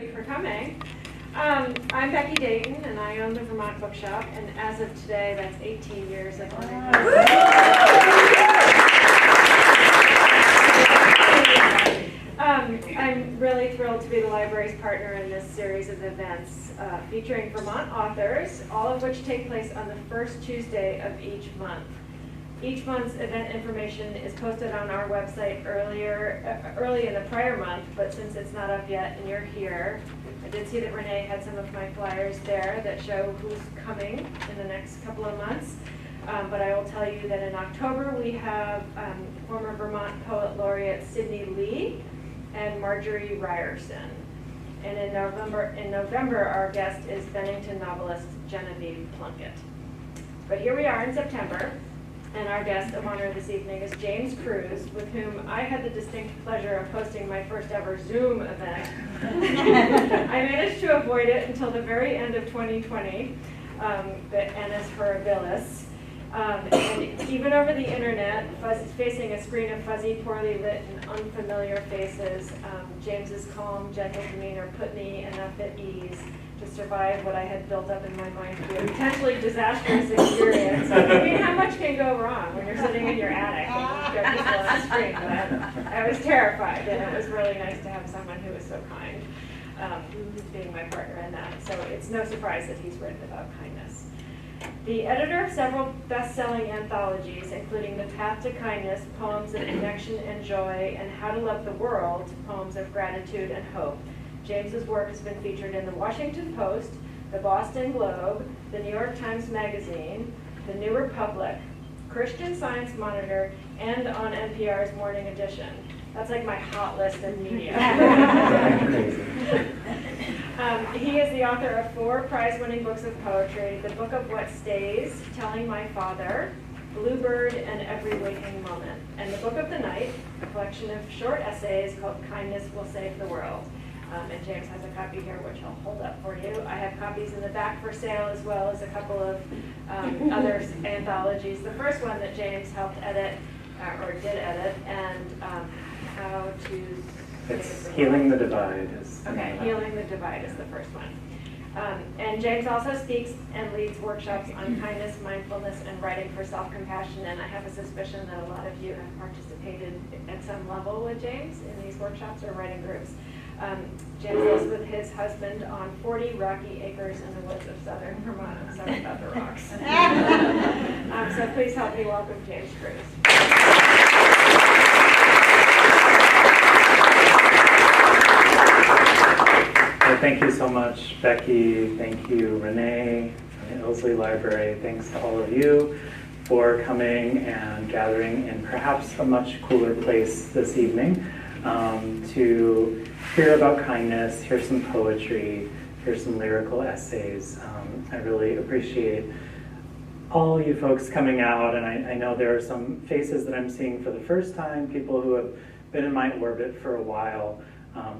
everybody for coming. I'm Becky Dayton, and I own the Vermont Bookshop, and as of today, that's 18 years of owning I'm really thrilled to be the library's partner in this series of events featuring Vermont authors, all of which take place on the first Tuesday of each month. Each month's event information is posted on our website early in the prior month, but since it's not up yet and you're here, I did see that Renee had some of my flyers there that show who's coming in the next couple of months. But I will tell you that in October we have former Vermont Poet Laureate Sidney Lee and Marjorie Ryerson. And in November our guest is Bennington novelist Genevieve Plunkett. But here we are in September. And our guest of honor this evening is James Cruz, with whom I had the distinct pleasure of hosting my first ever Zoom event. I managed to avoid it until the very end of 2020, the Annus Horribilis. And even over the internet, facing a screen of fuzzy, poorly lit, and unfamiliar faces, James's calm, gentle demeanor put me enough at ease to survive what I had built up in my mind to be a potentially disastrous experience. I mean, how much can go wrong when you're sitting in your attic and you've got people on the screen? But I was terrified, and it was really nice to have someone who was so kind being my partner in that. So it's no surprise that he's written about kindness. The editor of several best-selling anthologies, including The Path to Kindness, Poems of Connection and Joy, and How to Love the World, Poems of Gratitude and Hope, James's work has been featured in the Washington Post, the Boston Globe, the New York Times Magazine, the New Republic, Christian Science Monitor, and on NPR's Morning Edition. That's like my hot list of media. He is the author of 4 prize-winning books of poetry, The Book of What Stays, Telling My Father, Bluebird, and Every Waking Moment, and The Book of the Night, a collection of short essays called Kindness Will Save the World. And James has a copy here, which I'll hold up for you. I have copies in the back for sale, as well as a couple of other anthologies. The first one that James helped edit, or did edit, and how to... It's Healing the Divide. Okay, Healing the Divide is the first one. And James also speaks and leads workshops on kindness, mindfulness, and writing for self-compassion. And I have a suspicion that a lot of you have participated at some level with James in these workshops or writing groups. James lives with his husband on 40 rocky acres in the woods of southern Vermont. I'm sorry about the rocks. So please help me welcome James Cruz. Well, thank you so much, Becky. Thank you, Renee, from the Ilsley Library. Thanks to all of you for coming and gathering in perhaps a much cooler place this evening to hear about kindness, hear some poetry, hear some lyrical essays. I really appreciate all you folks coming out, and I know there are some faces that I'm seeing for the first time, people who have been in my orbit for a while,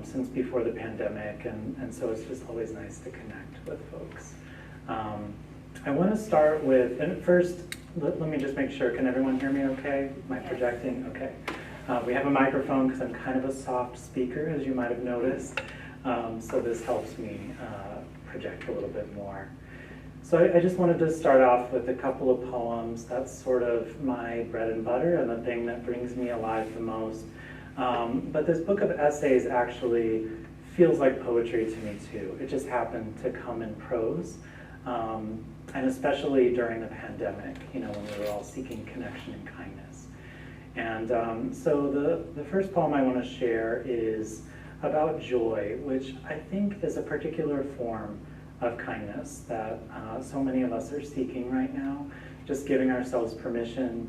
since before the pandemic, and so it's just always nice to connect with folks. I want to start with, and first, let me just make sure, can everyone hear me okay? Am I projecting? Okay. We have a microphone because I'm kind of a soft speaker, as you might have noticed, so this helps me project a little bit more. So I just wanted to start off with a couple of poems. That's sort of my bread and butter and the thing that brings me alive the most. But this book of essays actually feels like poetry to me too. It just happened to come in prose, and especially during the pandemic, you know, when we were all seeking connection and kindness. And so the first poem I want to share is about joy, which I think is a particular form of kindness that so many of us are seeking right now, just giving ourselves permission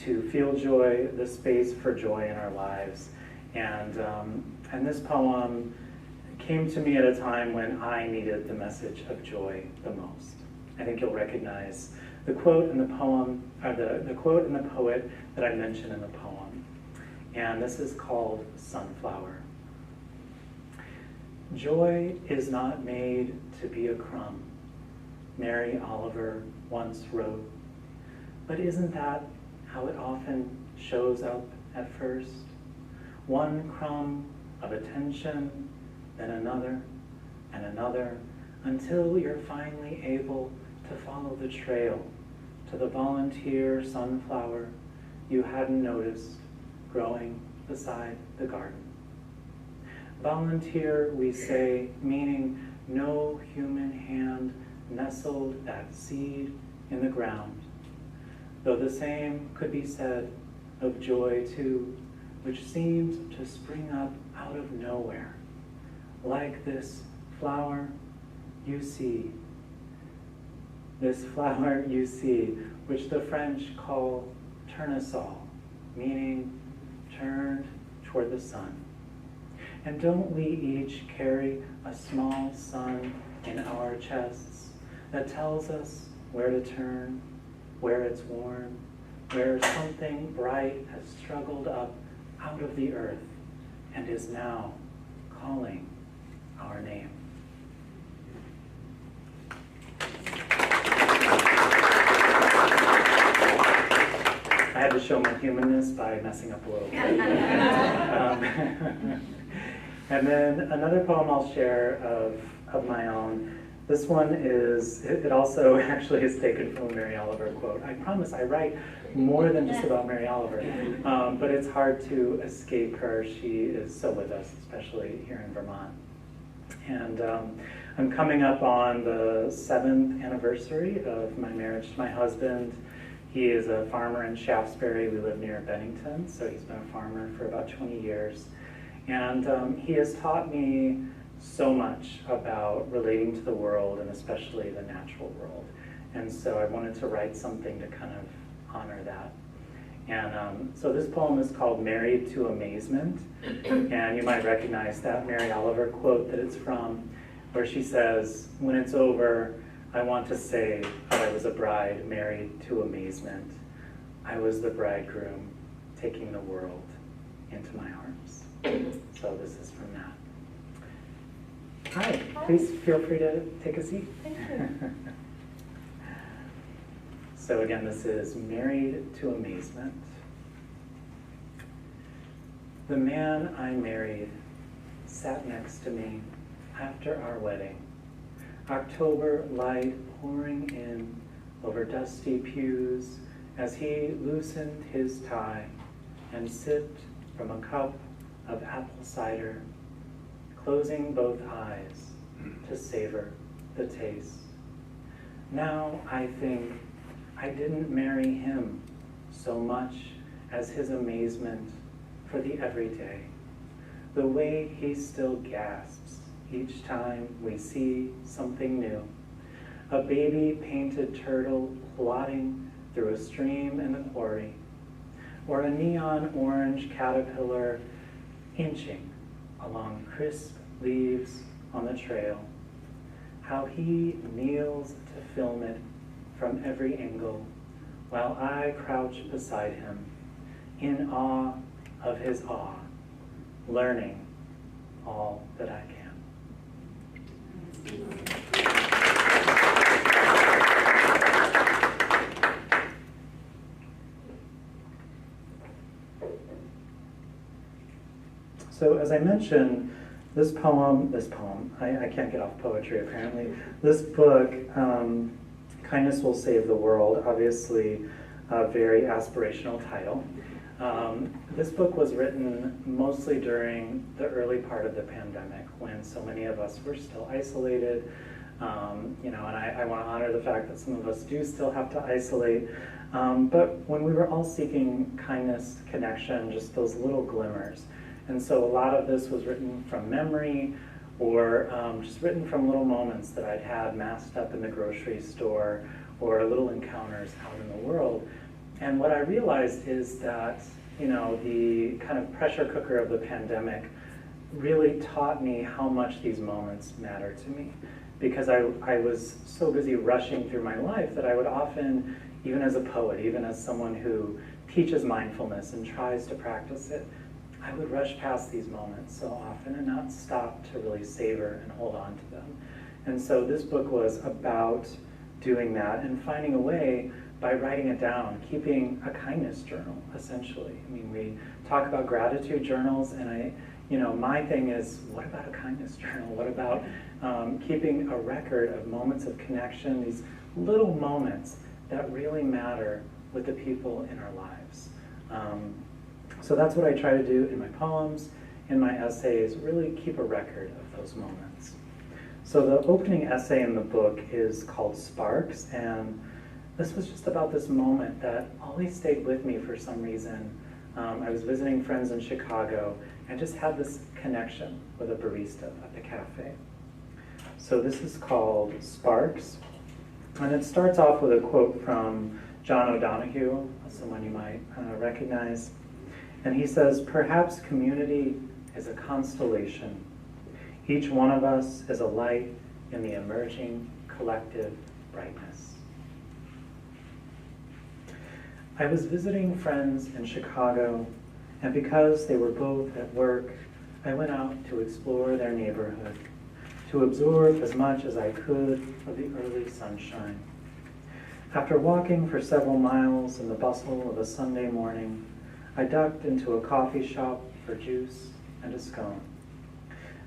to feel joy, the space for joy in our lives. And this poem came to me at a time when I needed the message of joy the most. I think you'll recognize the quote in the poem, or the quote in the poet that I mentioned in the poem. And this is called Sunflower. Joy is not made to be a crumb, Mary Oliver once wrote. But isn't that how it often shows up at first? One crumb of attention, then another, and another, until you're finally able to follow the trail to the volunteer sunflower you hadn't noticed growing beside the garden. Volunteer, we say, meaning no human hand nestled that seed in the ground, though the same could be said of joy too, which seems to spring up out of nowhere, like this flower you see. This flower you see, which the French call tournesol, meaning turned toward the sun. And don't we each carry a small sun in our chests that tells us where to turn, where it's warm, where something bright has struggled up out of the earth and is now calling our name? I had to show my humanness by messing up a little bit. And then another poem I'll share of my own. This one is, it also actually is taken from a Mary Oliver quote. I promise I write more than just about Mary Oliver, but it's hard to escape her. She is so with us, especially here in Vermont. And I'm coming up on the 7th anniversary of my marriage to my husband. He is a farmer in Shaftesbury. We live near Bennington, so he's been a farmer for about 20 years. And he has taught me so much about relating to the world, and especially the natural world. And so I wanted to write something to kind of honor that. And so this poem is called Married to Amazement. And you might recognize that Mary Oliver quote that it's from, where she says, "When it's over, I want to say that I was a bride married to amazement. I was the bridegroom taking the world into my arms." So this is from that. Hi, please feel free to take a seat. Thank you. So again, this is Married to Amazement. The man I married sat next to me after our wedding, October light pouring in over dusty pews as he loosened his tie and sipped from a cup of apple cider, closing both eyes to savor the taste. Now I think I didn't marry him so much as his amazement for the everyday, the way he still gasps each time we see something new, a baby painted turtle plodding through a stream in the quarry, or a neon orange caterpillar inching along crisp leaves on the trail, how he kneels to film it from every angle, while I crouch beside him in awe of his awe, learning all that I can. So as I mentioned, this poem, I can't get off poetry apparently. This book, Kindness Will Save the World, obviously a very aspirational title. This book was written mostly during the early part of the pandemic when so many of us were still isolated. And I want to honor the fact that some of us do still have to isolate. But when we were all seeking kindness, connection, just those little glimmers. And so a lot of this was written from memory or just written from little moments that I'd had masked up in the grocery store or little encounters out in the world. And what I realized is that, the kind of pressure cooker of the pandemic really taught me how much these moments matter to me. Because I was so busy rushing through my life that I would often, even as a poet, even as someone who teaches mindfulness and tries to practice it, I would rush past these moments so often and not stop to really savor and hold on to them. And so this book was about doing that and finding a way by writing it down, keeping a kindness journal, essentially. I mean, we talk about gratitude journals, and my thing is, what about a kindness journal? What about keeping a record of moments of connection, these little moments that really matter with the people in our lives? So that's what I try to do in my poems, in my essays, really keep a record of those moments. So the opening essay in the book is called Sparks, and this was just about this moment that always stayed with me for some reason. I was visiting friends in Chicago and just had this connection with a barista at the cafe. So this is called Sparks, and it starts off with a quote from John O'Donohue, someone you might recognize. And he says, "Perhaps community is a constellation. Each one of us is a light in the emerging collective brightness." I was visiting friends in Chicago, and because they were both at work, I went out to explore their neighborhood, to absorb as much as I could of the early sunshine. After walking for several miles in the bustle of a Sunday morning, I ducked into a coffee shop for juice and a scone.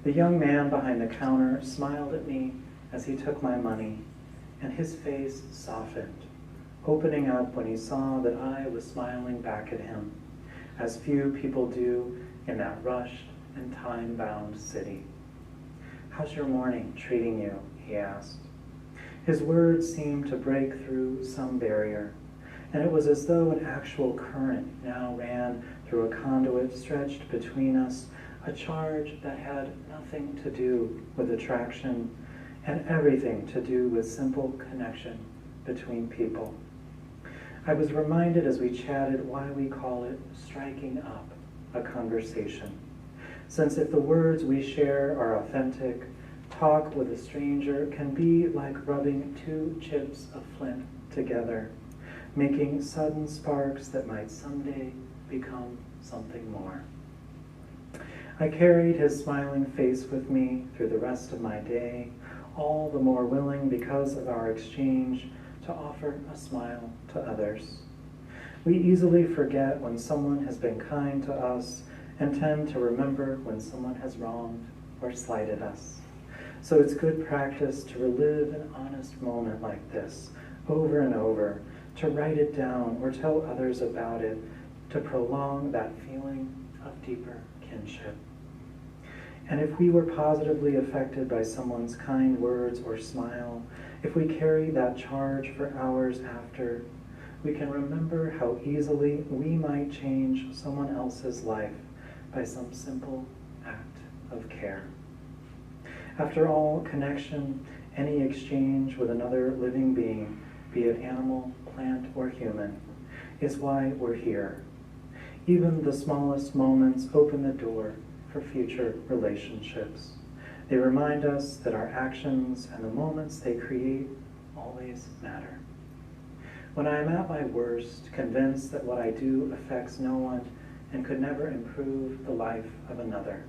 The young man behind the counter smiled at me as he took my money, and his face softened, opening up when he saw that I was smiling back at him, as few people do in that rushed and time-bound city. "How's your morning treating you?" he asked. His words seemed to break through some barrier, and it was as though an actual current now ran through a conduit stretched between us, a charge that had nothing to do with attraction and everything to do with simple connection between people. I was reminded as we chatted why we call it striking up a conversation, since if the words we share are authentic, talk with a stranger can be like rubbing two chips of flint together, making sudden sparks that might someday become something more. I carried his smiling face with me through the rest of my day, all the more willing because of our exchange to offer a smile to others. We easily forget when someone has been kind to us and tend to remember when someone has wronged or slighted us. So it's good practice to relive an honest moment like this over and over, to write it down or tell others about it, to prolong that feeling of deeper kinship. And if we were positively affected by someone's kind words or smile, if we carry that charge for hours after, we can remember how easily we might change someone else's life by some simple act of care. After all, connection, any exchange with another living being, be it animal, plant, or human, is why we're here. Even the smallest moments open the door for future relationships. They remind us that our actions and the moments they create always matter. When I am at my worst, convinced that what I do affects no one and could never improve the life of another,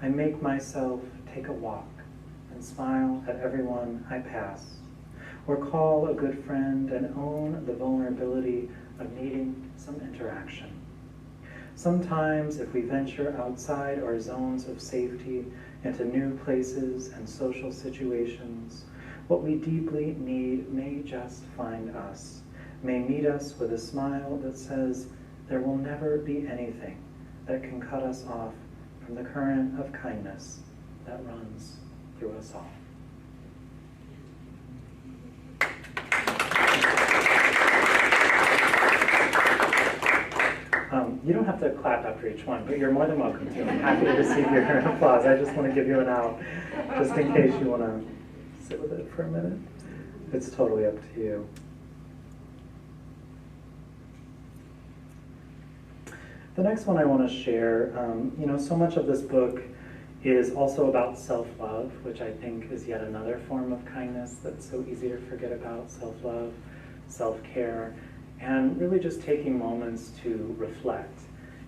I make myself take a walk and smile at everyone I pass, or call a good friend and own the vulnerability of needing some interaction. Sometimes, if we venture outside our zones of safety into new places and social situations, what we deeply need may just find us, may meet us with a smile that says, there will never be anything that can cut us off from the current of kindness that runs through us all. You don't have to clap after each one, but you're more than welcome to. I'm happy to receive your applause. I just want to give you an out, just in case you want to sit with it for a minute. It's totally up to you. The next one I want to share, so much of this book is also about self-love, which I think is yet another form of kindness that's so easy to forget about, self-love, self-care, and really just taking moments to reflect.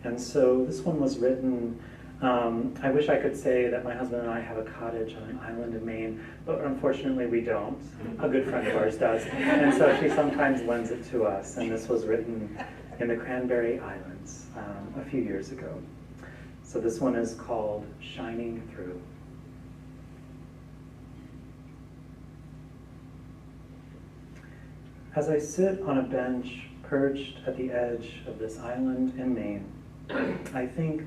And so this one was written, I wish I could say that my husband and I have a cottage on an island in Maine, but unfortunately we don't. A good friend of ours does. And so she sometimes lends it to us. And this was written in the Cranberry Islands a few years ago. So this one is called Shining Through. As I sit on a bench perched at the edge of this island in Maine, I think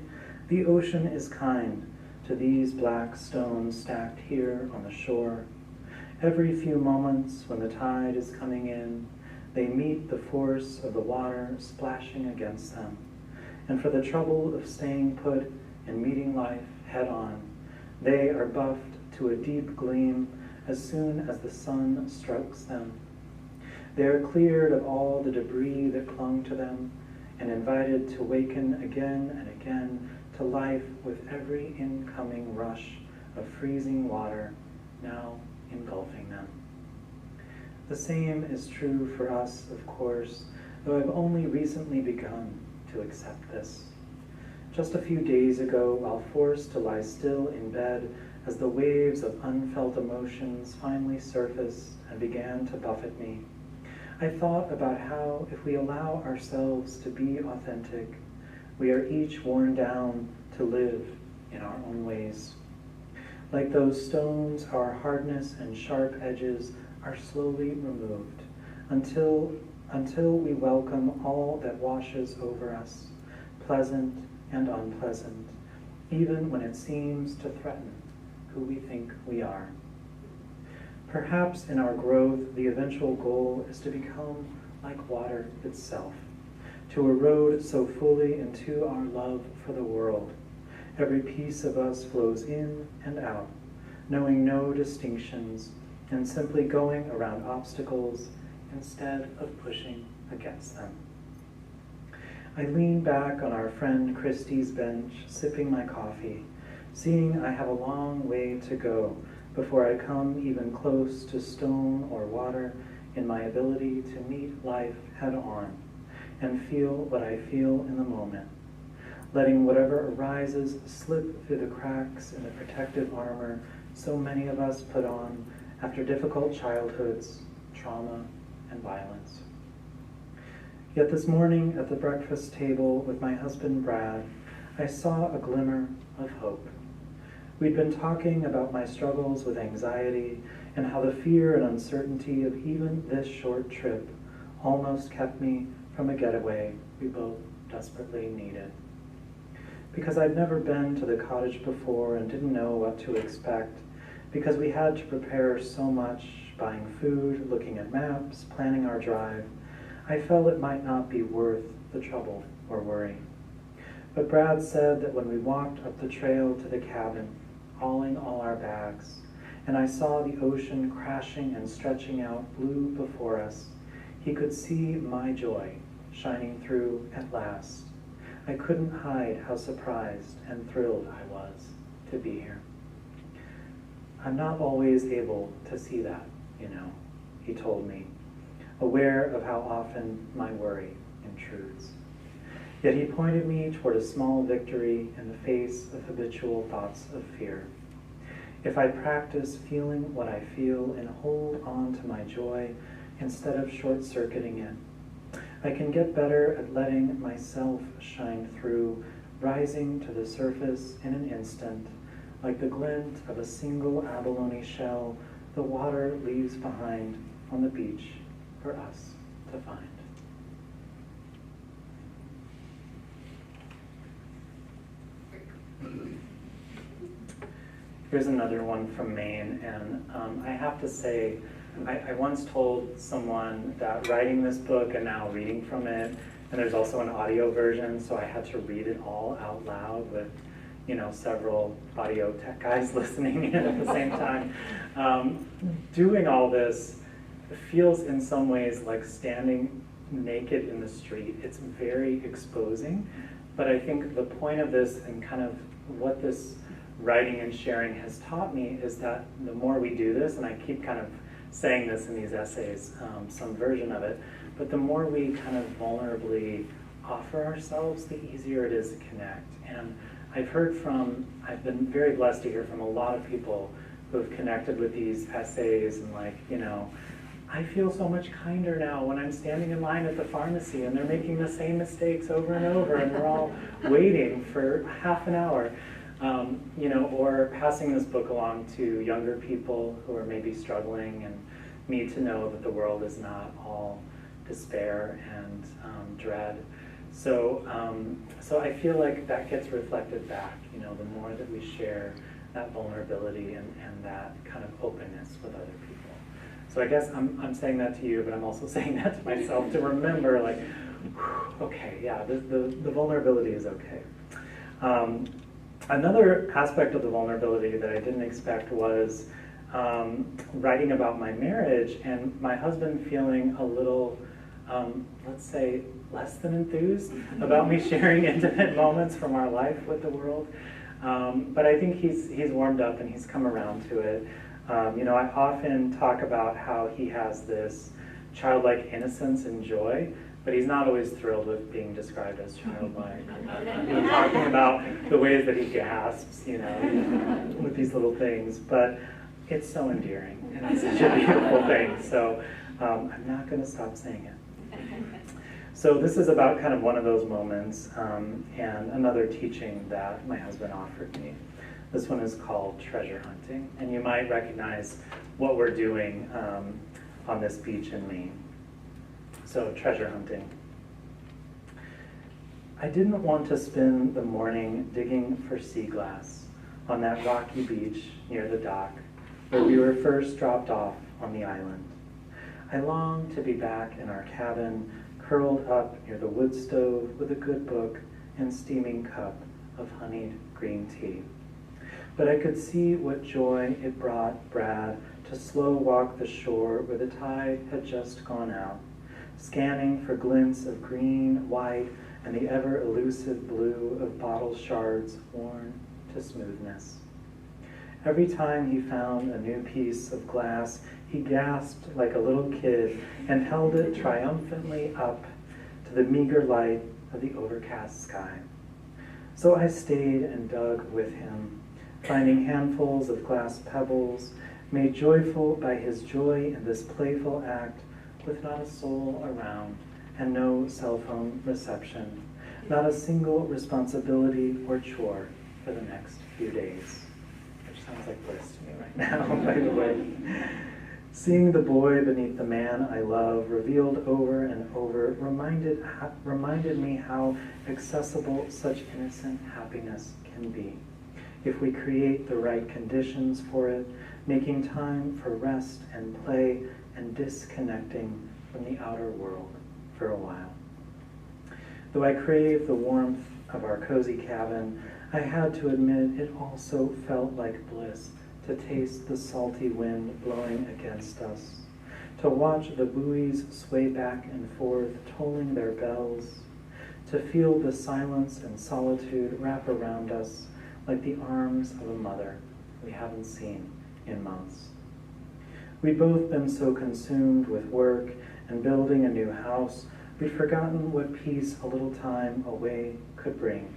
the ocean is kind to these black stones stacked here on the shore. Every few moments when the tide is coming in, they meet the force of the water splashing against them. And for the trouble of staying put and meeting life head on, they are buffed to a deep gleam as soon as the sun strokes them. They are cleared of all the debris that clung to them and invited to waken again and again to life with every incoming rush of freezing water now engulfing them. The same is true for us, of course, though I've only recently begun to accept this. Just a few days ago, while forced to lie still in bed as the waves of unfelt emotions finally surfaced and began to buffet me, I thought about how if we allow ourselves to be authentic, we are each worn down to live in our own ways. Like those stones, our hardness and sharp edges are slowly removed until we welcome all that washes over us, pleasant and unpleasant, even when it seems to threaten who we think we are. Perhaps in our growth, the eventual goal is to become like water itself, to erode so fully into our love for the world. Every piece of us flows in and out, knowing no distinctions, and simply going around obstacles instead of pushing against them. I lean back on our friend Christie's bench, sipping my coffee, seeing I have a long way to go before I come even close to stone or water in my ability to meet life head on and feel what I feel in the moment, letting whatever arises slip through the cracks in the protective armor so many of us put on after difficult childhoods, trauma, and violence. Yet this morning at the breakfast table with my husband Brad, I saw a glimmer of hope. We'd been talking about my struggles with anxiety and how the fear and uncertainty of even this short trip almost kept me from a getaway we both desperately needed. Because I'd never been to the cottage before and didn't know what to expect, because we had to prepare so much, buying food, looking at maps, planning our drive, I felt it might not be worth the trouble or worry. But Brad said that when we walked up the trail to the cabin, hauling all our bags, and I saw the ocean crashing and stretching out blue before us, he could see my joy shining through at last. I couldn't hide how surprised and thrilled I was to be here. I'm not always able to see that, he told me, aware of how often my worry intrudes. Yet he pointed me toward a small victory in the face of habitual thoughts of fear. If I practice feeling what I feel and hold on to my joy instead of short-circuiting it, I can get better at letting myself shine through, rising to the surface in an instant, like the glint of a single abalone shell the water leaves behind on the beach for us to find. Here's another one from Maine, and I have to say, I once told someone that writing this book and now reading from it, and there's also an audio version, so I had to read it all out loud with, several audio tech guys listening in at the same time. Doing all this feels in some ways like standing naked in the street. It's very exposing, but I think the point of this and kind of what this writing and sharing has taught me is that the more we do this, and I keep kind of saying this in these essays, some version of it, but the more we kind of vulnerably offer ourselves, the easier it is to connect. And I've been very blessed to hear from a lot of people who have connected with these essays and I feel so much kinder now when I'm standing in line at the pharmacy and they're making the same mistakes over and over and we're all waiting for half an hour. You know, or passing this book along to younger people who are maybe struggling and need to know that the world is not all despair and dread. So I feel like that gets reflected back, you know, the more that we share that vulnerability and that kind of openness with other people. So I guess I'm saying that to you, but I'm also saying that to myself to remember, like, okay, yeah, the vulnerability is okay. Another aspect of the vulnerability that I didn't expect was writing about my marriage and my husband feeling a little, let's say, less than enthused about me sharing intimate moments from our life with the world. But I think he's warmed up and he's come around to it. You know, I often talk about how he has this childlike innocence and joy, but he's not always thrilled with being described as childlike. You know, talking about the ways that he gasps, you know, with these little things. But it's so endearing, and it's such a beautiful thing. So I'm not going to stop saying it. So this is about kind of one of those moments, and another teaching that my husband offered me. This one is called treasure hunting, and you might recognize what we're doing on this beach in Maine. So, treasure hunting. I didn't want to spend the morning digging for sea glass on that rocky beach near the dock where we were first dropped off on the island. I longed to be back in our cabin, curled up near the wood stove with a good book and steaming cup of honeyed green tea. But I could see what joy it brought Brad to slow walk the shore where the tide had just gone out, scanning for glints of green, white, and the ever-elusive blue of bottle shards worn to smoothness. Every time he found a new piece of glass, he gasped like a little kid and held it triumphantly up to the meager light of the overcast sky. So I stayed and dug with him, finding handfuls of glass pebbles, made joyful by his joy in this playful act, with not a soul around and no cell phone reception, not a single responsibility or chore for the next few days. Which sounds like bliss to me right now, by the way. Seeing the boy beneath the man I love revealed over and over reminded me how accessible such innocent happiness can be if we create the right conditions for it, making time for rest and play and disconnecting from the outer world for a while. Though I crave the warmth of our cozy cabin, I had to admit it also felt like bliss to taste the salty wind blowing against us, to watch the buoys sway back and forth, tolling their bells, to feel the silence and solitude wrap around us like the arms of a mother we haven't seen in months. We'd both been so consumed with work and building a new house, we'd forgotten what peace a little time away could bring.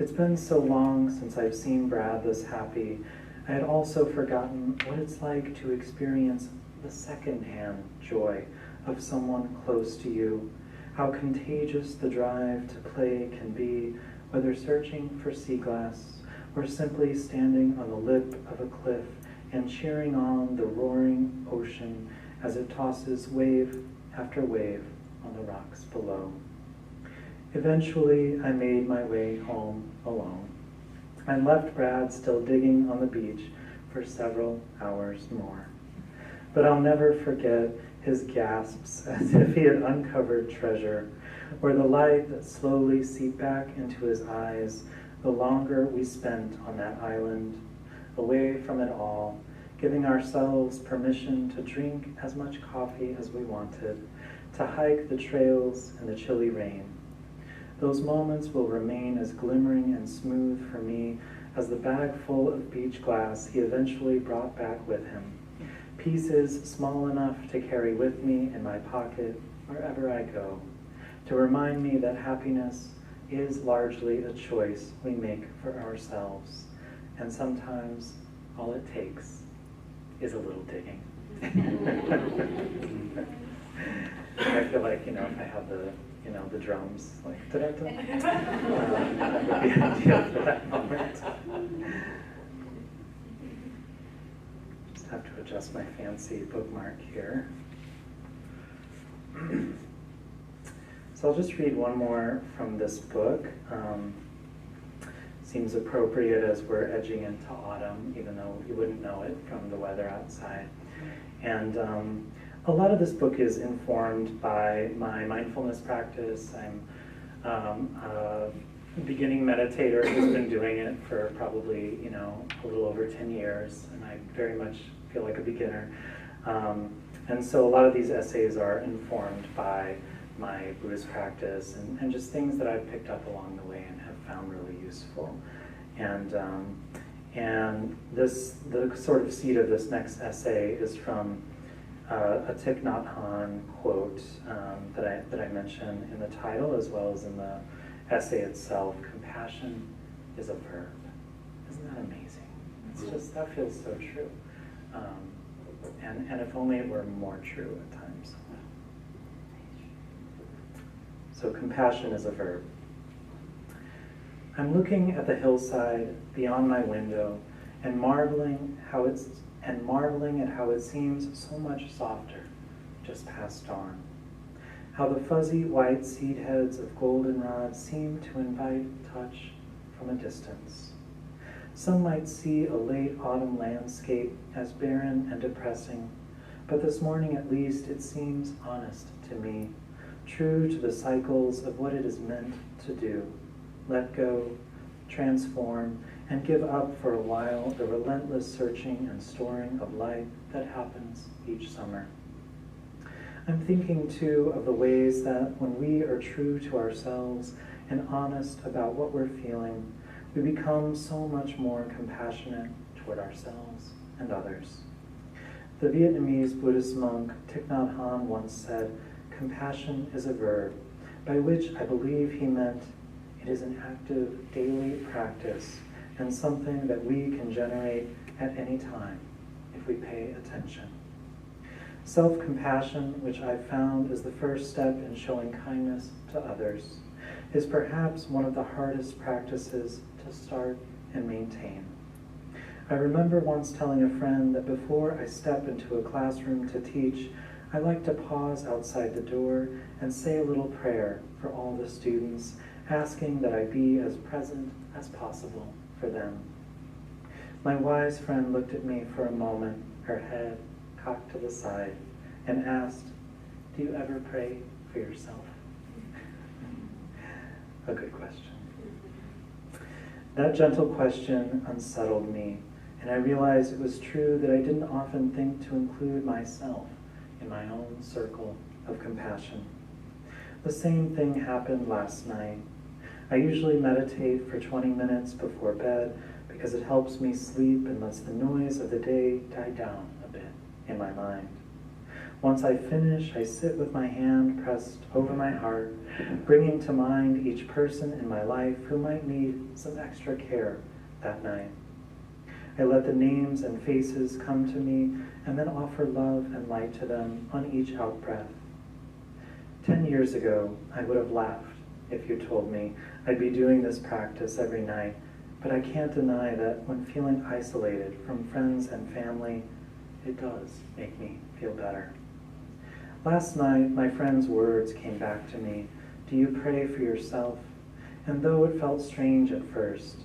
It's been so long since I've seen Brad this happy, I had also forgotten what it's like to experience the second-hand joy of someone close to you, how contagious the drive to play can be, whether searching for sea glass or simply standing on the lip of a cliff and cheering on the roaring ocean as it tosses wave after wave on the rocks below. Eventually, I made my way home alone and left Brad still digging on the beach for several hours more. But I'll never forget his gasps as if he had uncovered treasure, or the light that slowly seeped back into his eyes the longer we spent on that island, away from it all, giving ourselves permission to drink as much coffee as we wanted, to hike the trails in the chilly rain. Those moments will remain as glimmering and smooth for me as the bag full of beach glass he eventually brought back with him, pieces small enough to carry with me in my pocket wherever I go, to remind me that happiness is largely a choice we make for ourselves, and sometimes all it takes is a little digging. I feel like, if I have the drums, like, da-da-da, that would be ideal for that moment. Just have to adjust my fancy bookmark here. So I'll just read one more from this book. Seems appropriate as we're edging into autumn, even though you wouldn't know it from the weather outside. And a lot of this book is informed by my mindfulness practice. I'm a beginning meditator who's been doing it for probably, a little over 10 years, and I very much feel like a beginner. And so a lot of these essays are informed by my Buddhist practice and just things that I've picked up along the way and have found really useful. And the sort of seed of this next essay is from a Thich Nhat Hanh quote that I mention in the title as well as in the essay itself. Compassion is a verb. Isn't that amazing? It's just, that feels so true. And if only it were more true at times. So compassion is a verb. I'm looking at the hillside beyond my window and marveling at how it seems so much softer just past dawn. How the fuzzy white seed heads of goldenrod seem to invite touch from a distance. Some might see a late autumn landscape as barren and depressing, but this morning at least it seems honest to me, true to the cycles of what it is meant to do. Let go, transform, and give up for a while the relentless searching and storing of life that happens each summer. I'm thinking, too, of the ways that when we are true to ourselves and honest about what we're feeling, we become so much more compassionate toward ourselves and others. The Vietnamese Buddhist monk Thich Nhat Hanh once said, "Compassion is a verb," by which I believe he meant it is an active daily practice and something that we can generate at any time if we pay attention. Self-compassion, which I've found is the first step in showing kindness to others, is perhaps one of the hardest practices to start and maintain. I remember once telling a friend that before I step into a classroom to teach, I like to pause outside the door and say a little prayer for all the students, asking that I be as present as possible for them. My wise friend looked at me for a moment, her head cocked to the side, and asked, "Do you ever pray for yourself?" A good question. That gentle question unsettled me, and I realized it was true that I didn't often think to include myself in my own circle of compassion. The same thing happened last night. I usually meditate for 20 minutes before bed because it helps me sleep and lets the noise of the day die down a bit in my mind. Once I finish, I sit with my hand pressed over my heart, bringing to mind each person in my life who might need some extra care that night. I let the names and faces come to me and then offer love and light to them on each out-breath. 10 years ago, I would have laughed if you told me I'd be doing this practice every night, but I can't deny that when feeling isolated from friends and family, it does make me feel better. Last night, my friend's words came back to me, "Do you pray for yourself?" And though it felt strange at first,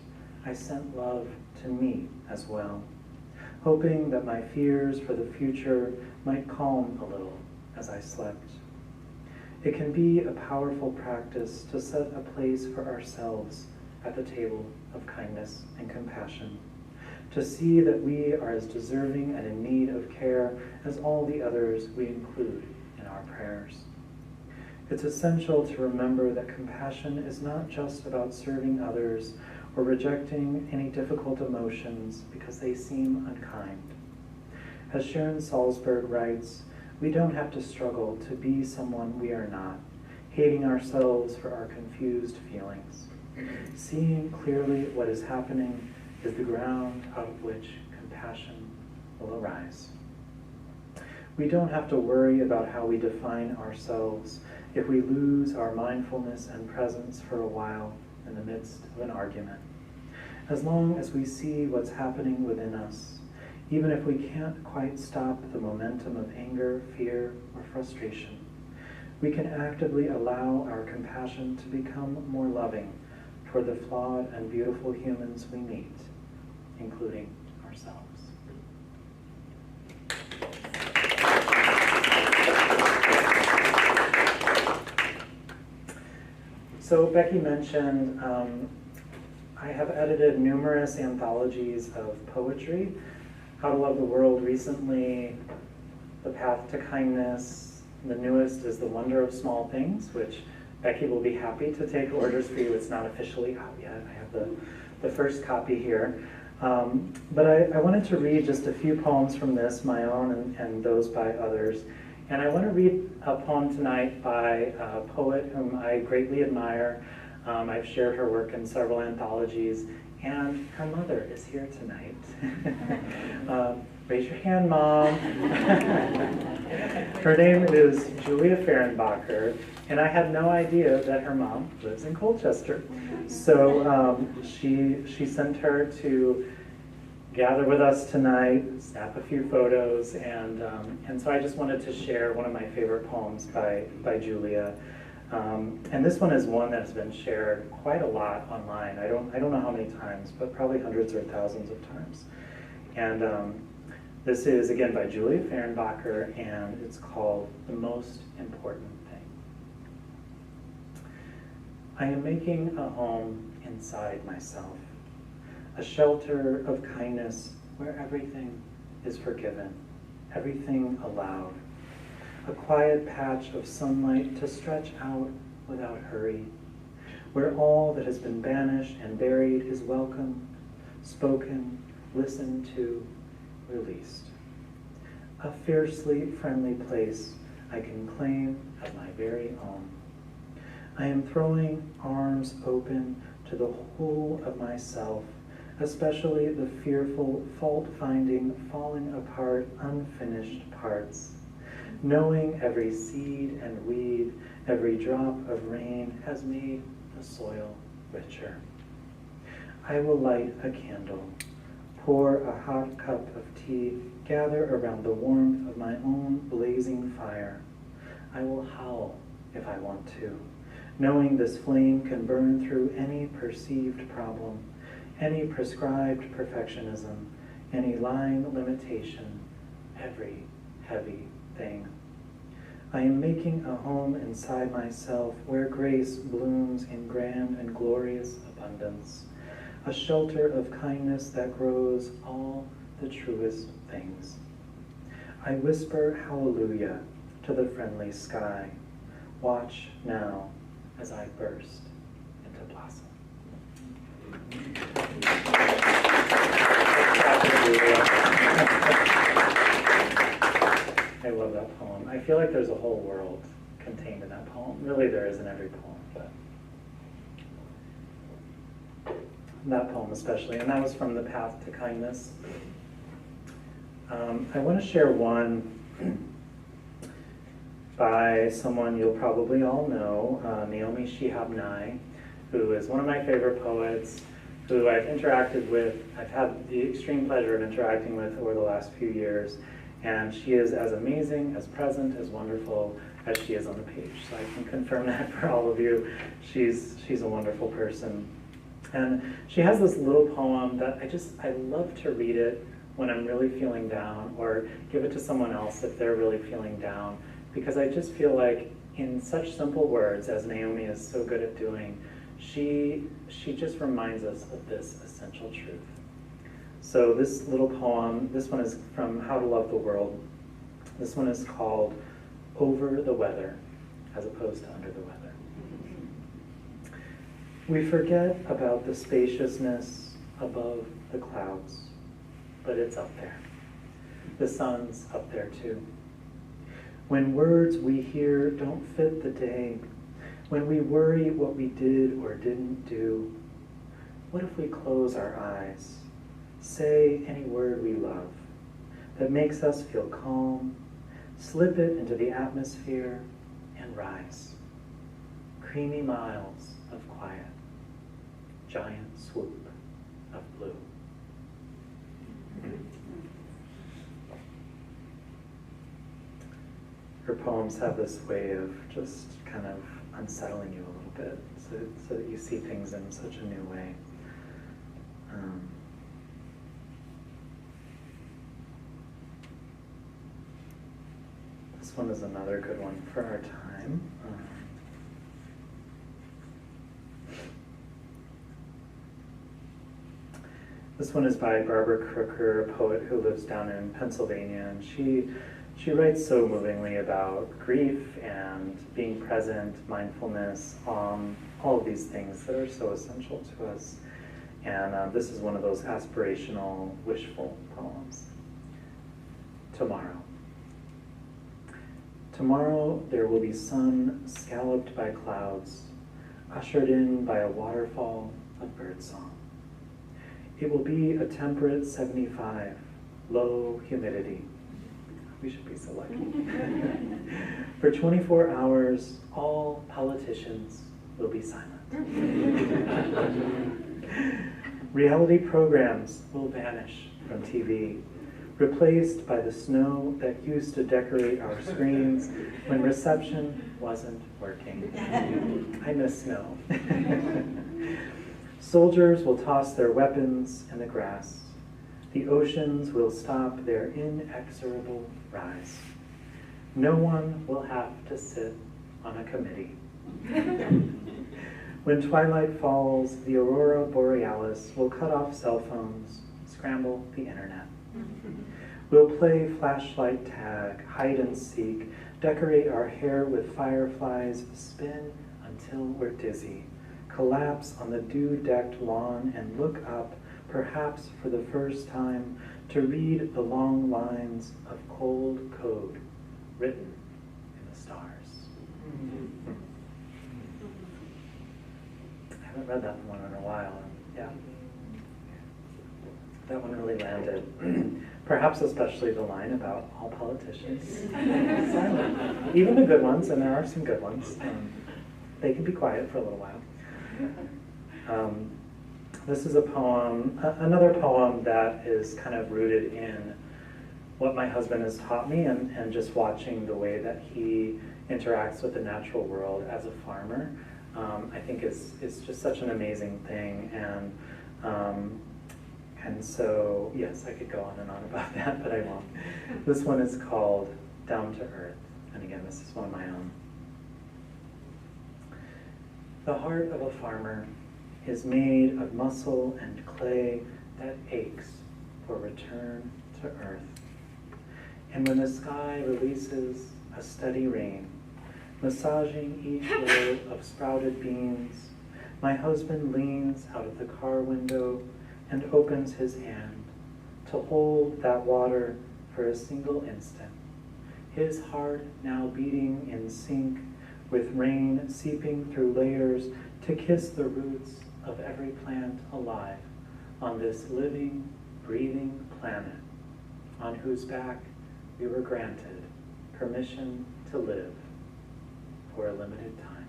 I sent love to me as well, hoping that my fears for the future might calm a little as I slept. It can be a powerful practice to set a place for ourselves at the table of kindness and compassion, to see that we are as deserving and in need of care as all the others we include in our prayers. It's essential to remember that compassion is not just about serving others or rejecting any difficult emotions because they seem unkind. As Sharon Salzberg writes, we don't have to struggle to be someone we are not, hating ourselves for our confused feelings. Seeing clearly what is happening is the ground out of which compassion will arise. We don't have to worry about how we define ourselves if we lose our mindfulness and presence for a while in the midst of an argument. As long as we see what's happening within us, even if we can't quite stop the momentum of anger, fear, or frustration, we can actively allow our compassion to become more loving toward the flawed and beautiful humans we meet, including ourselves. So Becky mentioned I have edited numerous anthologies of poetry. How to Love the World recently, The Path to Kindness. The newest is The Wonder of Small Things, which Becky will be happy to take orders for you. It's not officially out yet. I have the first copy here. But I wanted to read just a few poems from this, my own and those by others. And I want to read a poem tonight by a poet whom I greatly admire. I've shared her work in several anthologies, and her mother is here tonight. Raise your hand, Mom. Her name is Julia Fehrenbacher, and I had no idea that her mom lives in Colchester. So she sent her to gather with us tonight, snap a few photos, and so I just wanted to share one of my favorite poems by Julia. And this one is one that's been shared quite a lot online. I don't know how many times, but probably hundreds or thousands of times. And this is, again, by Julia Fehrenbacher, and it's called The Most Important Thing. I am making a home inside myself, a shelter of kindness where everything is forgiven, everything allowed. A quiet patch of sunlight to stretch out without hurry, where all that has been banished and buried is welcome, spoken, listened to, released. A fiercely friendly place I can claim as my very own. I am throwing arms open to the whole of myself, especially the fearful, fault-finding, falling apart, unfinished parts. Knowing every seed and weed, every drop of rain has made the soil richer. I will light a candle, pour a hot cup of tea, gather around the warmth of my own blazing fire. I will howl if I want to, knowing this flame can burn through any perceived problem, any prescribed perfectionism, any lying limitation, every heavy thing. I am making a home inside myself where grace blooms in grand and glorious abundance, a shelter of kindness that grows all the truest things. I whisper hallelujah to the friendly sky. Watch now as I burst into blossom. I love that poem. I feel like there's a whole world contained in that poem. Really, there is in every poem, but that poem especially. And that was from The Path to Kindness. I want to share one by someone you'll probably all know, Naomi Shihab Nye, who is one of my favorite poets, who I've interacted with. I've had the extreme pleasure of interacting with over the last few years. And she is as amazing, as present, as wonderful as she is on the page. So I can confirm that for all of you. She's a wonderful person. And she has this little poem that I love to read it when I'm really feeling down, or give it to someone else if they're really feeling down. Because I just feel like in such simple words, as Naomi is so good at doing, she just reminds us of this essential truth. So this little poem, this one is from How to Love the World. This one is called Over the Weather, as opposed to Under the Weather. We forget about the spaciousness above the clouds, but it's up there. The sun's up there too. When words we hear don't fit the day, when we worry what we did or didn't do, what if we close our eyes? Say any word we love that makes us feel calm, slip it into the atmosphere, and rise. Creamy miles of quiet, giant swoop of blue. Her poems have this way of just kind of unsettling you a little bit, so that you see things in such a new way. This one is another good one for our time. This one is by Barbara Crooker, a poet who lives down in Pennsylvania, and she writes so movingly about grief and being present, mindfulness, all of these things that are so essential to us. And this is one of those aspirational, wishful poems. Tomorrow. Tomorrow there will be sun scalloped by clouds, ushered in by a waterfall of birdsong. It will be a temperate 75, low humidity. We should be so lucky. For 24 hours, all politicians will be silent. Reality programs will vanish from TV, replaced by the snow that used to decorate our screens when reception wasn't working. I miss snow. Soldiers will toss their weapons in the grass. The oceans will stop their inexorable rise. No one will have to sit on a committee. When twilight falls, the aurora borealis will cut off cell phones, scramble the internet. We'll play flashlight tag, hide and seek, decorate our hair with fireflies, spin until we're dizzy, collapse on the dew-decked lawn and look up, perhaps for the first time, to read the long lines of cold code written in the stars. I haven't read that one in a while. Yeah. That one really landed. Perhaps especially the line about all politicians. Silent. Even the good ones, and there are some good ones. They can be quiet for a little while. This is a poem, another poem that is kind of rooted in what my husband has taught me and just watching the way that he interacts with the natural world as a farmer. I think it's just such an amazing thing, and so yes, I could go on and on about that, but I won't. This one is called Down to Earth, and again, this is one of my own. The heart of a farmer is made of muscle and clay that aches for return to earth. And when the sky releases a steady rain, massaging each row of sprouted beans, my husband leans out of the car window and opens his hand to hold that water for a single instant, his heart now beating in sync with rain seeping through layers to kiss the roots of every plant alive on this living, breathing planet, on whose back we were granted permission to live for a limited time.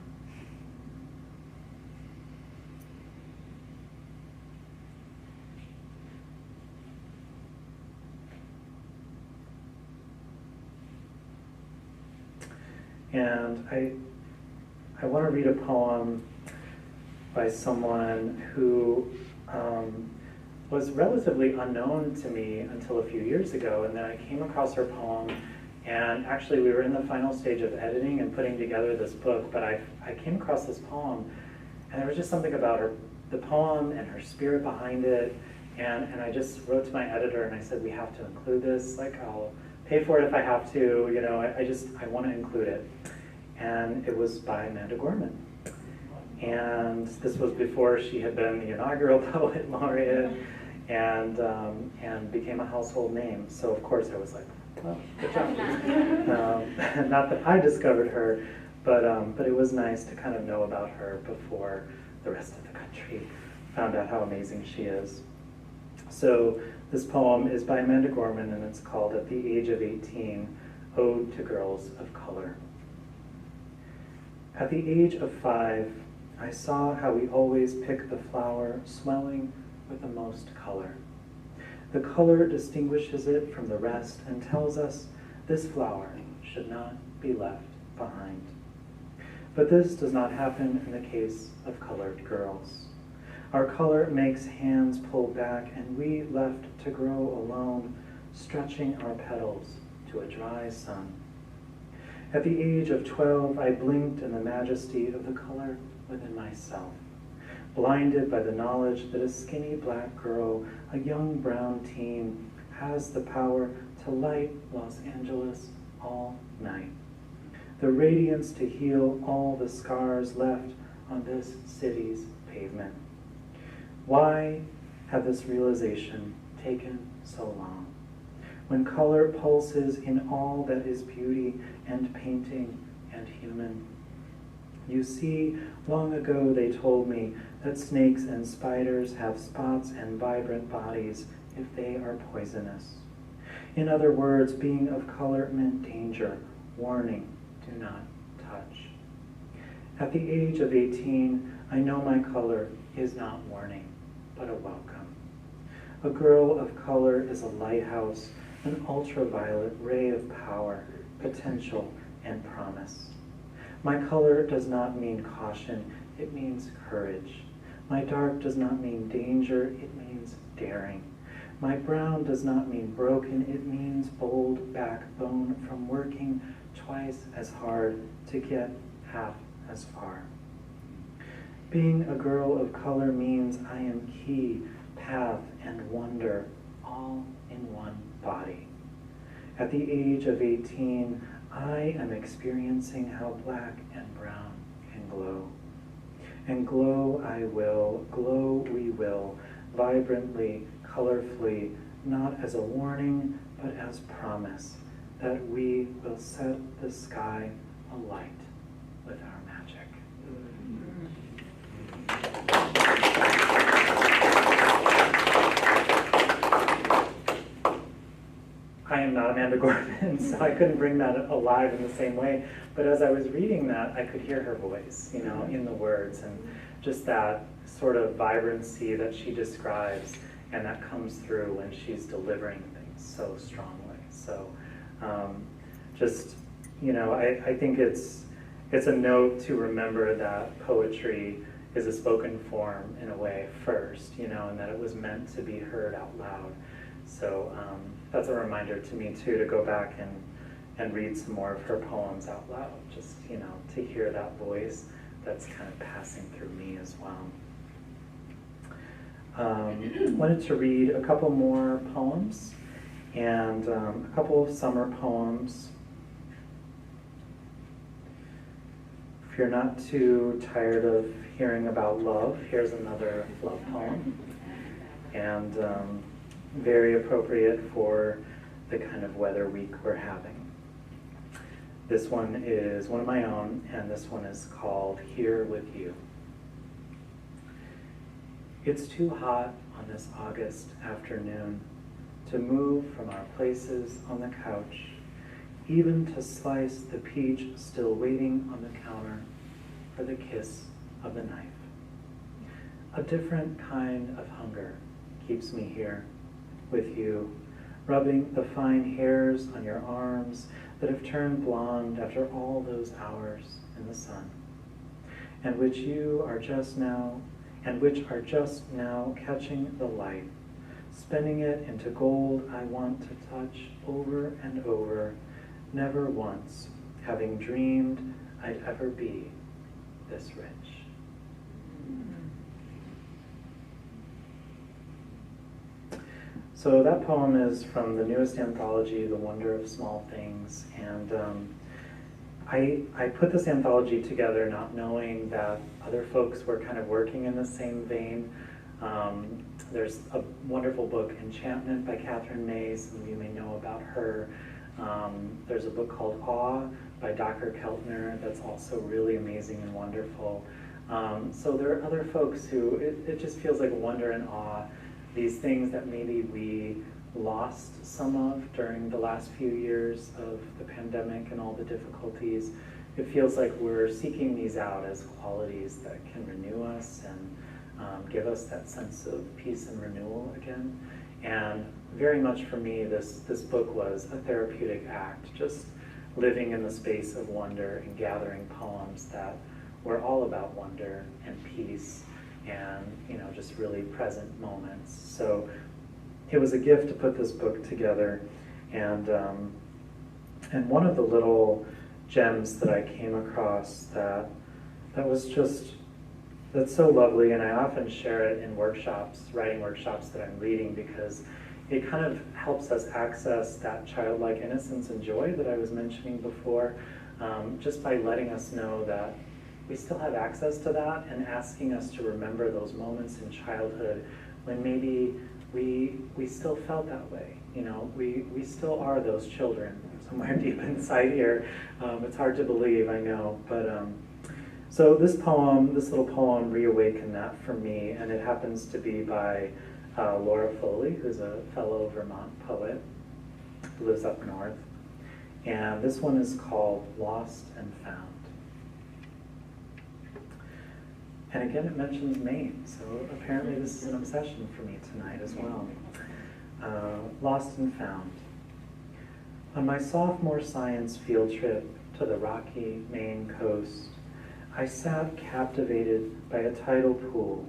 And I want to read a poem by someone who was relatively unknown to me until a few years ago, and then I came across her poem, and actually we were in the final stage of editing and putting together this book, but I came across this poem, and there was just something about the poem and her spirit behind it, and I just wrote to my editor and I said, we have to include this, like I'll pay for it if I have to, you know, I want to include it. And it was by Amanda Gorman. And this was before she had been the inaugural poet laureate and became a household name. So of course I was like, well, good job. Not that I discovered her, but it was nice to kind of know about her before the rest of the country found out how amazing she is. So this poem is by Amanda Gorman, and it's called At the Age of 18, Ode to Girls of Color. At the age of 5, I saw how we always pick the flower swelling with the most color. The color distinguishes it from the rest and tells us this flower should not be left behind. But this does not happen in the case of colored girls. Our color makes hands pull back and we left to grow alone, stretching our petals to a dry sun. At the age of 12, I blinked in the majesty of the color within myself, blinded by the knowledge that a skinny black girl, a young brown teen, has the power to light Los Angeles all night. The radiance to heal all the scars left on this city's pavement. Why had this realization taken so long? When color pulses in all that is beauty and painting and human. You see, long ago they told me that snakes and spiders have spots and vibrant bodies if they are poisonous. In other words, being of color meant danger, warning, do not touch. At the age of 18, I know my color is not warning, but a welcome. A girl of color is a lighthouse, an ultraviolet ray of power, potential, and promise. My color does not mean caution, it means courage. My dark does not mean danger, it means daring. My brown does not mean broken, it means bold backbone from working twice as hard to get half as far. Being a girl of color means I am key, path, and wonder, all in one body. At the age of 18, I am experiencing how black and brown can glow. And glow I will, glow we will, vibrantly, colorfully, not as a warning, but as promise, that we will set the sky alight with our magic. I am not Amanda Gorman, so I couldn't bring that alive in the same way. But as I was reading that, I could hear her voice, in the words, and just that sort of vibrancy that she describes, and that comes through when she's delivering things so strongly. So, I think it's a note to remember that poetry is a spoken form in a way first, and that it was meant to be heard out loud. So that's a reminder to me too to go back and read some more of her poems out loud, just to hear that voice that's kind of passing through me as well. Wanted to read a couple more poems and a couple of summer poems. If you're not too tired of hearing about love, here's another love poem. And very appropriate for the kind of weather week we're having. This one is one of my own, and this one is called Here With You. It's too hot on this August afternoon to move from our places on the couch, even to slice the peach still waiting on the counter for the kiss of the knife. A different kind of hunger keeps me here with you, rubbing the fine hairs on your arms that have turned blonde after all those hours in the sun, and which are just now catching the light, spinning it into gold I want to touch over and over, never once having dreamed I'd ever be this rich. So that poem is from the newest anthology, The Wonder of Small Things, and I put this anthology together not knowing that other folks were kind of working in the same vein. There's a wonderful book, Enchantment by Catherine May. Some of you may know about her. There's a book called Awe by Dr. Keltner that's also really amazing and wonderful. So there are other folks who, it just feels like wonder and awe, these things that maybe we lost some of during the last few years of the pandemic and all the difficulties. It feels like we're seeking these out as qualities that can renew us and give us that sense of peace and renewal again. And very much for me, this book was a therapeutic act, just living in the space of wonder and gathering poems that were all about wonder and peace and, you know, just really present moments. So it was a gift to put this book together. And one of the little gems that I came across that was just, that's so lovely, and I often share it in workshops, writing workshops that I'm leading, because it kind of helps us access that childlike innocence and joy that I was mentioning before, just by letting us know that we still have access to that and asking us to remember those moments in childhood when maybe we still felt that way. You know, we still are those children somewhere deep inside here. It's hard to believe, I know, but so this little poem reawakened that for me, and it happens to be by Laura Foley, who's a fellow Vermont poet who lives up north. And this one is called Lost and Found. And again, it mentions Maine, so apparently this is an obsession for me tonight as well. Lost and Found. On my sophomore science field trip to the rocky Maine coast, I sat captivated by a tidal pool,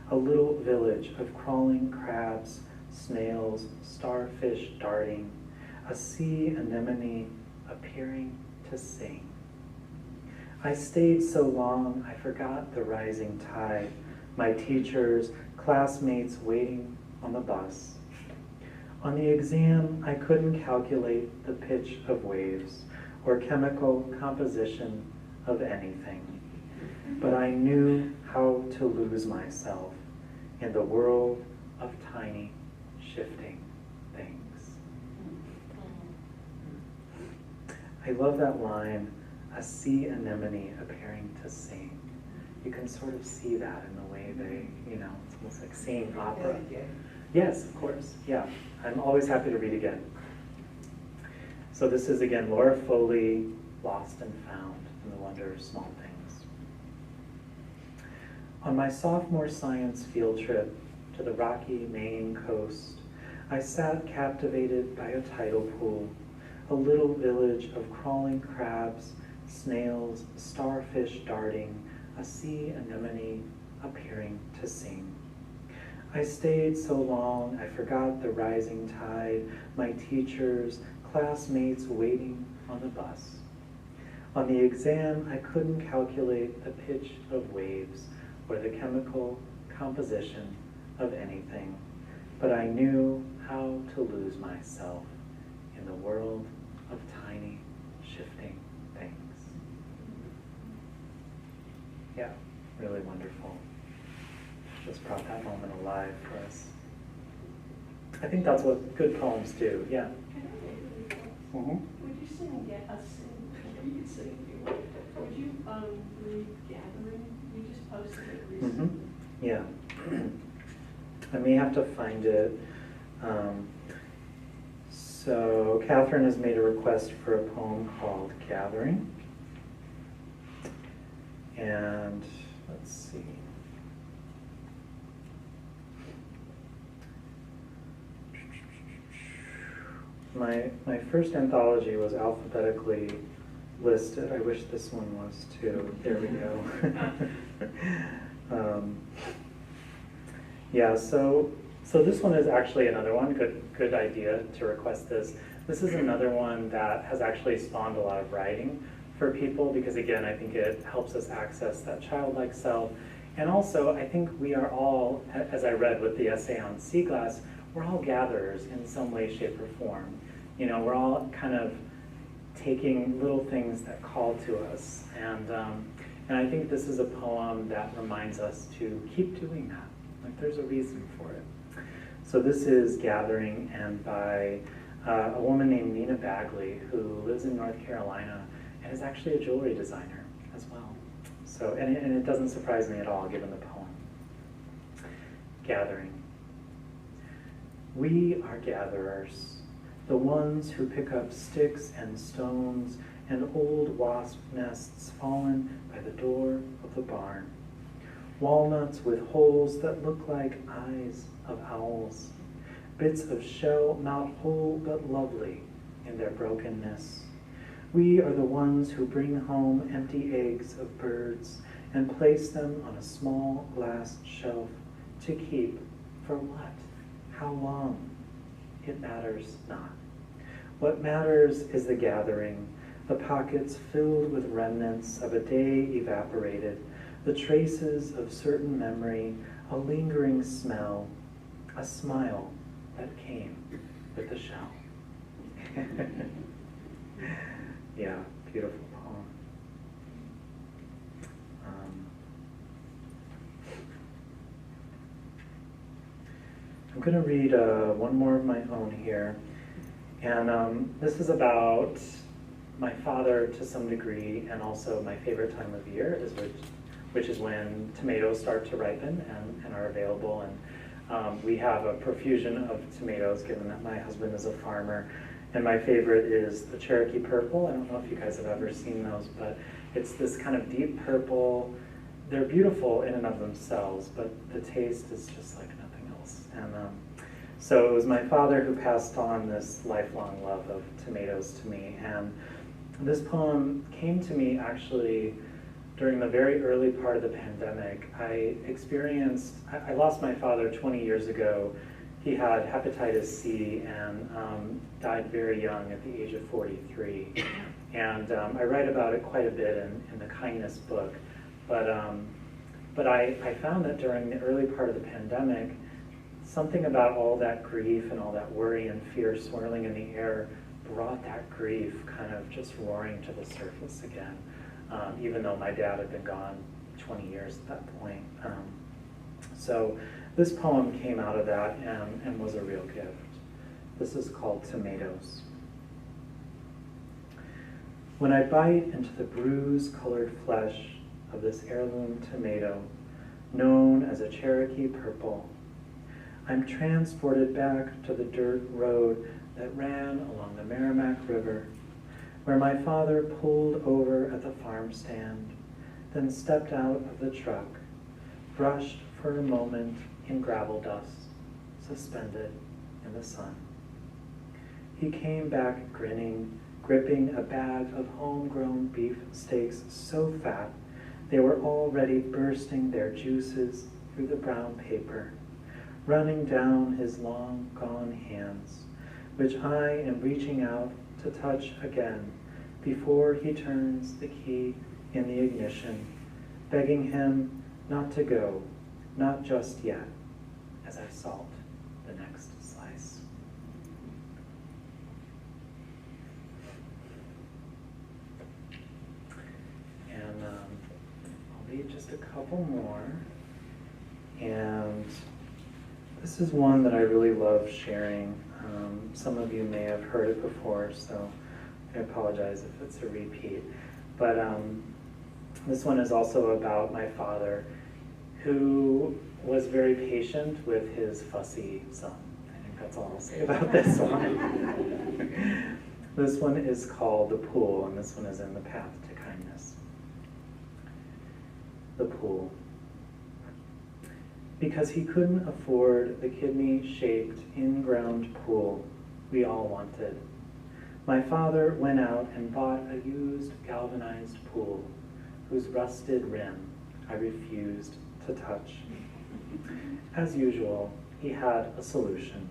a little village of crawling crabs, snails, starfish darting, a sea anemone appearing to sing. I stayed so long I forgot the rising tide, my teachers, classmates waiting on the bus. On the exam, I couldn't calculate the pitch of waves or chemical composition of anything, but I knew how to lose myself in the world of tiny, shifting things. I love that line, a sea anemone appearing to sing. You can sort of see that in the way they, you know, it's almost like singing opera. Yes, of course, yeah. I'm always happy to read again. So this is again Laura Foley, Lost and Found in the Wonder of Small Things. On my sophomore science field trip to the rocky Maine coast, I sat captivated by a tidal pool, a little village of crawling crabs, snails, starfish darting, a sea anemone appearing to sing. I stayed so long I forgot the rising tide, my teachers, classmates waiting on the bus. On the exam, I couldn't calculate the pitch of waves or the chemical composition of anything, but I knew how to lose myself in the world of tiny, shifting things. Yeah, really wonderful. Just brought that moment alive for us. I think that's what good poems do, yeah. Would you sing, you could sing if you want. Would you read Gathering? You just posted it recently. Yeah. I may have to find it. So Catherine has made a request for a poem called Gathering. And let's see. My first anthology was alphabetically listed. I wish this one was too. There we go. Yeah, so this one is actually another one. Good idea to request this. This is another one that has actually spawned a lot of writing for people because, again, I think it helps us access that childlike self. And also, I think we are all, as I read with the essay on sea glass, we're all gatherers in some way, shape, or form. You know, we're all kind of taking little things that call to us. And I think this is a poem that reminds us to keep doing that. Like, there's a reason for it. So this is Gathering, and by a woman named Nina Bagley, who lives in North Carolina and is actually a jewelry designer as well. So, and it doesn't surprise me at all, given the poem. Gathering. We are gatherers, the ones who pick up sticks and stones and old wasp nests fallen by the door of the barn. Walnuts with holes that look like eyes of owls. Bits of shell not whole but lovely in their brokenness. We are the ones who bring home empty eggs of birds and place them on a small glass shelf to keep for what? How long? It matters not. What matters is the gathering, the pockets filled with remnants of a day evaporated, the traces of certain memory, a lingering smell, a smile that came with the shell. Yeah, beautiful poem. I'm going to read one more of my own here. And this is about my father to some degree, and also my favorite time of year, which is when tomatoes start to ripen and are available. And we have a profusion of tomatoes, given that my husband is a farmer. And my favorite is the Cherokee Purple. I don't know if you guys have ever seen those, but it's this kind of deep purple. They're beautiful in and of themselves, but the taste is just like nothing else. And so it was my father who passed on this lifelong love of tomatoes to me. And this poem came to me actually during the very early part of the pandemic. I lost my father 20 years ago. He had hepatitis C and died very young at the age of 43. And I write about it quite a bit in the Kindness book. But I found that during the early part of the pandemic, something about all that grief and all that worry and fear swirling in the air brought that grief kind of just roaring to the surface again, even though my dad had been gone 20 years at that point. So this poem came out of that and was a real gift. This is called Tomatoes. When I bite into the bruise-colored flesh of this heirloom tomato, known as a Cherokee Purple, I'm transported back to the dirt road that ran along the Merrimack River, where my father pulled over at the farm stand, then stepped out of the truck, brushed for a moment in gravel dust, suspended in the sun. He came back grinning, gripping a bag of homegrown beef steaks so fat they were already bursting their juices through the brown paper, running down his long-gone hands, which I am reaching out to touch again before he turns the key in the ignition, begging him not to go, not just yet, as I salt the next slice. And I'll read just a couple more. And this is one that I really love sharing. Some of you may have heard it before, so I apologize if it's a repeat. But this one is also about my father, who was very patient with his fussy son. I think that's all I'll say about this one. This one is called The Pool, and this one is in the Path to Kindness. The pool. Because he couldn't afford the kidney-shaped in-ground pool we all wanted, my father went out and bought a used galvanized pool whose rusted rim I refused to touch. As usual, he had a solution.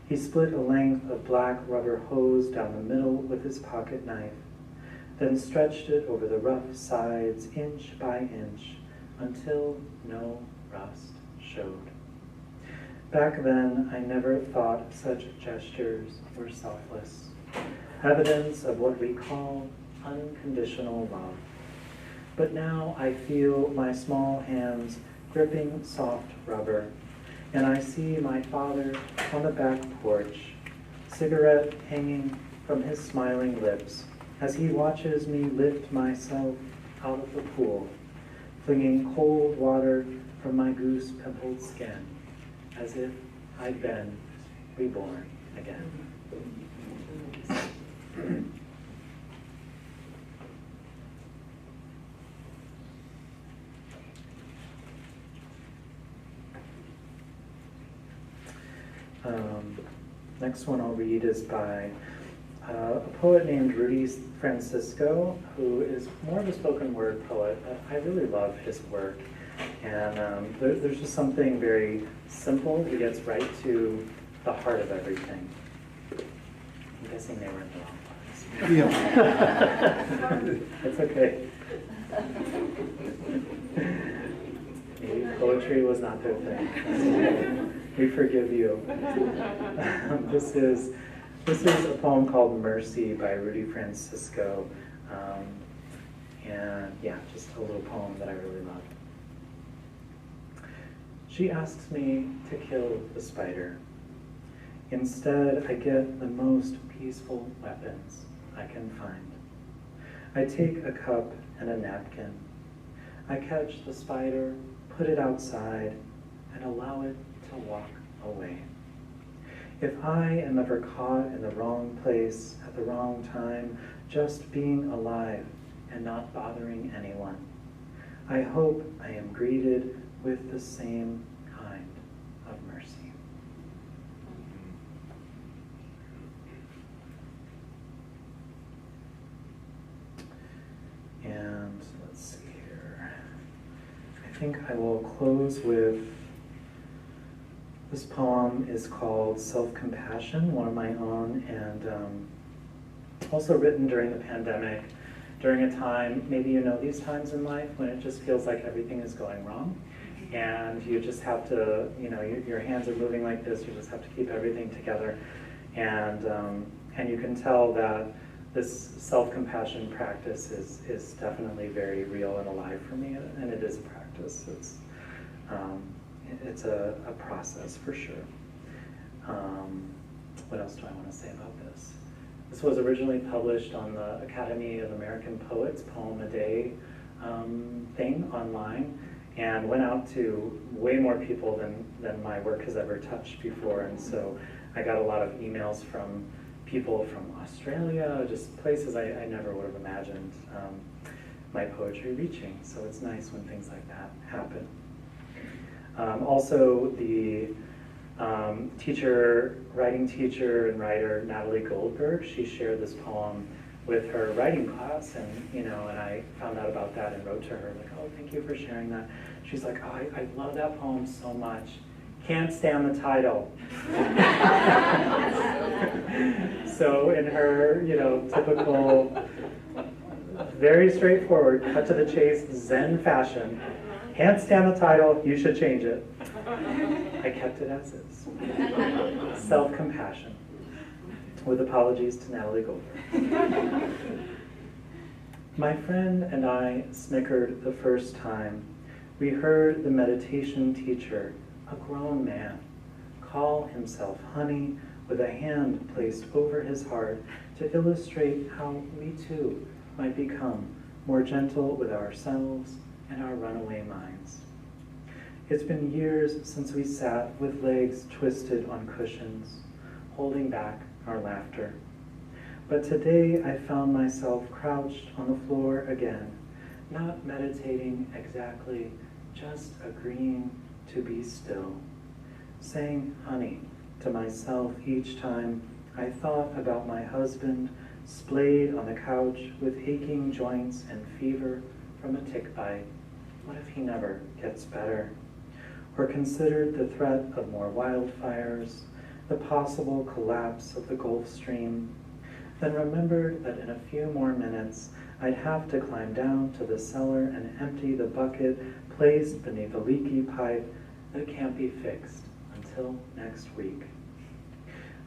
He split a length of black rubber hose down the middle with his pocket knife, then stretched it over the rough sides inch by inch until no rust showed. Back then, I never thought such gestures were selfless, evidence of what we call unconditional love. But now I feel my small hands gripping soft rubber, and I see my father on the back porch, cigarette hanging from his smiling lips, as he watches me lift myself out of the pool, flinging cold water from my goose-pimpled skin, as if I'd been reborn again. Next one I'll read is by a poet named Rudy Francisco, who is more of a spoken word poet, but I really love his work. And there's just something very simple. He gets right to the heart of everything. I'm guessing they were in the wrong place. Yeah. It's okay. Maybe poetry was not their thing. We forgive you. This is a poem called Mercy by Rudy Francisco. And yeah, just a little poem that I really love. She asks me to kill the spider. Instead, I get the most peaceful weapons I can find. I take a cup and a napkin. I catch the spider, put it outside, and allow it to walk away. If I am ever caught in the wrong place at the wrong time, just being alive and not bothering anyone, I hope I am greeted with the same kind of mercy. And let's see here. I think I will close with this poem is called Self-Compassion, one of my own, and also written during the pandemic, during a time, maybe you know these times in life when it just feels like everything is going wrong, and you just have to, your hands are moving like this, you just have to keep everything together, and you can tell that this self-compassion practice is definitely very real and alive for me, and it is a practice. It's a process for sure. What else do I want to say about this? This was originally published on the Academy of American Poets Poem a Day thing online, and went out to way more people than my work has ever touched before. And so I got a lot of emails from people from Australia, just places I never would have imagined my poetry reaching. So it's nice when things like that happen. Also, the writing teacher and writer Natalie Goldberg, she shared this poem with her writing class, and I found out about that and wrote to her like, oh, thank you for sharing that. She's like, oh, I love that poem so much. Can't stand the title. So in her, typical, very straightforward, cut to the chase, Zen fashion, can't stand the title, you should change it. I kept it as is. Self-compassion. With apologies to Natalie Goldberg. My friend and I snickered the first time we heard the meditation teacher, a grown man, call himself honey with a hand placed over his heart to illustrate how we too might become more gentle with ourselves and our runaway minds. It's been years since we sat with legs twisted on cushions, holding back our laughter. But today I found myself crouched on the floor again, not meditating exactly, just agreeing to be still, saying honey to myself each time I thought about my husband splayed on the couch with aching joints and fever from a tick bite. What if he never gets better? Or considered the threat of more wildfires, the possible collapse of the Gulf Stream, then remembered that in a few more minutes I'd have to climb down to the cellar and empty the bucket placed beneath a leaky pipe that can't be fixed until next week.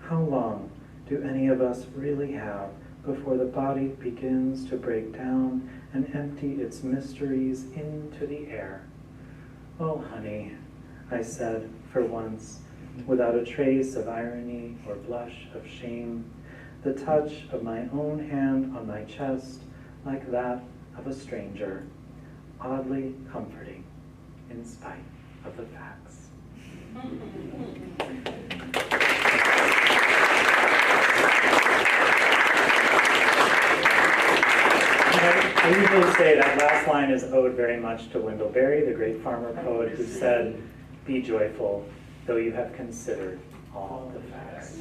How long do any of us really have before the body begins to break down and empty its mysteries into the air? Oh, honey, I said for once, without a trace of irony or blush of shame, the touch of my own hand on my chest like that of a stranger, oddly comforting in spite of the facts. say that last line is owed very much to Wendell Berry, the great farmer poet, who said, "Be joyful, though you have considered all the facts."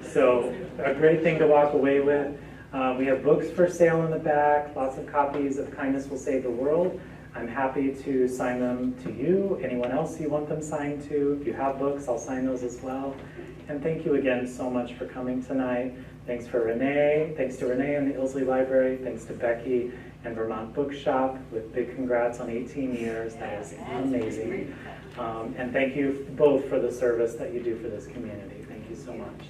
So a great thing to walk away with. We have books for sale in the back, lots of copies of Kindness Will Save the World. I'm happy to sign them to you, anyone else you want them signed to. If you have books, I'll sign those as well. And thank you again so much for coming tonight. Thanks to Renee and the Ilsley Library. Thanks to Becky and Vermont Bookshop, with big congrats on 18 years. That is amazing. And thank you both for the service that you do for this community. Thank you so much.